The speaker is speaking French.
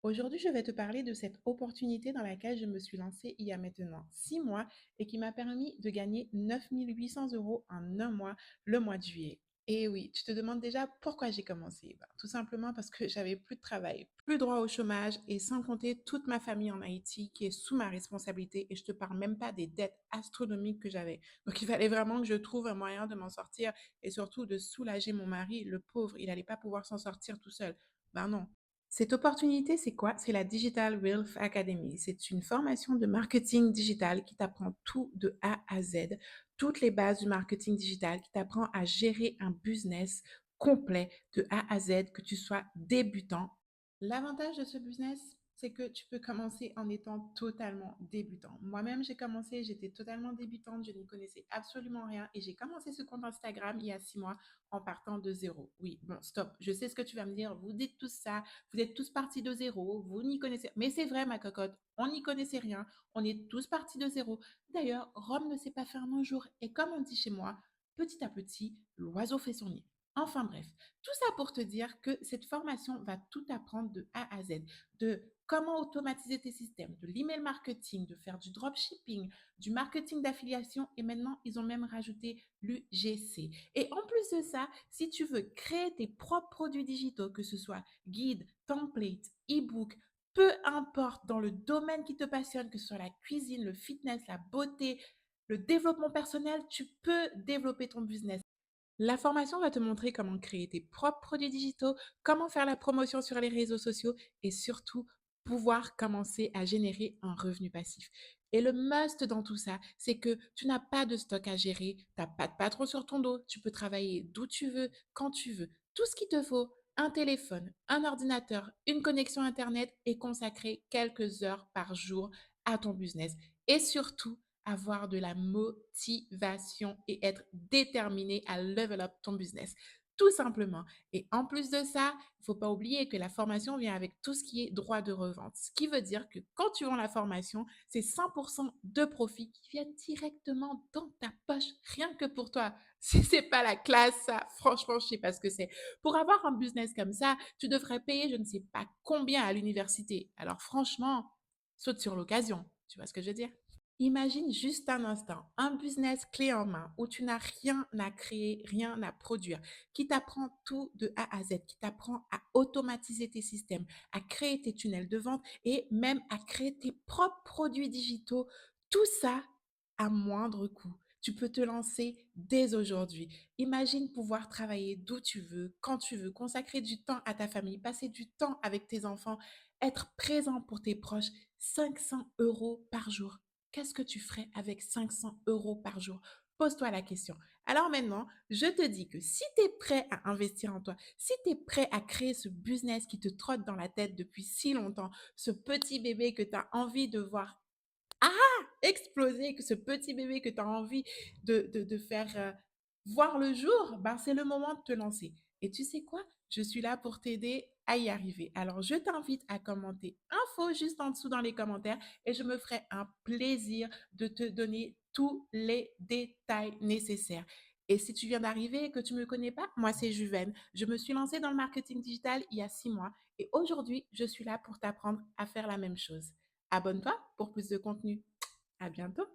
Aujourd'hui, je vais te parler de cette opportunité dans laquelle je me suis lancée il y a maintenant 6 mois et qui m'a permis de gagner 9 800 € en un mois, le mois de juillet. Et oui, tu te demandes déjà pourquoi j'ai commencé. Ben, tout simplement parce que j'avais plus de travail, plus droit au chômage et sans compter toute ma famille en Haïti qui est sous ma responsabilité et je te parle même pas des dettes astronomiques que j'avais. Donc il fallait vraiment que je trouve un moyen de m'en sortir et surtout de soulager mon mari, le pauvre, il allait pas pouvoir s'en sortir tout seul. Ben non. Cette opportunité, c'est quoi? C'est la Digital Wealth Academy. C'est une formation de marketing digital qui t'apprend tout de A à Z, toutes les bases du marketing digital, qui t'apprend à gérer un business complet de A à Z, que tu sois débutant. L'avantage de ce business, c'est que tu peux commencer en étant totalement débutant. Moi-même, j'ai commencé, j'étais totalement débutante, je n'y connaissais absolument rien et j'ai commencé ce compte Instagram il y a 6 mois en partant de zéro. Oui, bon, stop. Je sais ce que tu vas me dire. Vous dites tout ça, vous êtes tous partis de zéro, vous n'y connaissez. Mais c'est vrai, ma cocotte, on n'y connaissait rien. On est tous partis de zéro. D'ailleurs, Rome ne s'est pas fait en un jour. Et comme on dit chez moi, petit à petit, l'oiseau fait son nid. Enfin bref, tout ça pour te dire que cette formation va tout apprendre de A à Z, de comment automatiser tes systèmes, de l'email marketing, de faire du dropshipping, du marketing d'affiliation et maintenant ils ont même rajouté l'UGC. Et en plus de ça, si tu veux créer tes propres produits digitaux, que ce soit guide, template, e-book, peu importe dans le domaine qui te passionne, que ce soit la cuisine, le fitness, la beauté, le développement personnel, tu peux développer ton business. La formation va te montrer comment créer tes propres produits digitaux, comment faire la promotion sur les réseaux sociaux et surtout pouvoir commencer à générer un revenu passif. Et le must dans tout ça, c'est que tu n'as pas de stock à gérer, tu n'as pas de patron sur ton dos, tu peux travailler d'où tu veux, quand tu veux. Tout ce qu'il te faut, un téléphone, un ordinateur, une connexion Internet et consacrer quelques heures par jour à ton business. Et surtout, avoir de la motivation et être déterminé à level up ton business. Tout simplement. Et en plus de ça, il faut pas oublier que la formation vient avec tout ce qui est droit de revente. Ce qui veut dire que quand tu vends la formation, c'est 100% de profit qui vient directement dans ta poche, rien que pour toi. Si c'est pas la classe, ça, franchement, je sais pas ce que c'est. Pour avoir un business comme ça, tu devrais payer je ne sais pas combien à l'université. Alors franchement, saute sur l'occasion. Tu vois ce que je veux dire? Imagine juste un instant, un business clé en main où tu n'as rien à créer, rien à produire, qui t'apprend tout de A à Z, qui t'apprend à automatiser tes systèmes, à créer tes tunnels de vente et même à créer tes propres produits digitaux. Tout ça à moindre coût. Tu peux te lancer dès aujourd'hui. Imagine pouvoir travailler d'où tu veux, quand tu veux, consacrer du temps à ta famille, passer du temps avec tes enfants, être présent pour tes proches. 500 € par jour. Qu'est-ce que tu ferais avec 500 € par jour? Pose-toi la question. Alors maintenant, je te dis que si tu es prêt à investir en toi, si tu es prêt à créer ce business qui te trotte dans la tête depuis si longtemps, ce petit bébé que tu as envie de voir exploser, que ce petit bébé que tu as envie de faire voir le jour, ben c'est le moment de te lancer. Et tu sais quoi? Je suis là pour t'aider à y arriver. Alors, je t'invite à commenter info juste en dessous dans les commentaires et je me ferai un plaisir de te donner tous les détails nécessaires. Et si tu viens d'arriver et que tu ne me connais pas, moi c'est Juven. Je me suis lancée dans le marketing digital il y a 6 mois et aujourd'hui, je suis là pour t'apprendre à faire la même chose. Abonne-toi pour plus de contenu. À bientôt.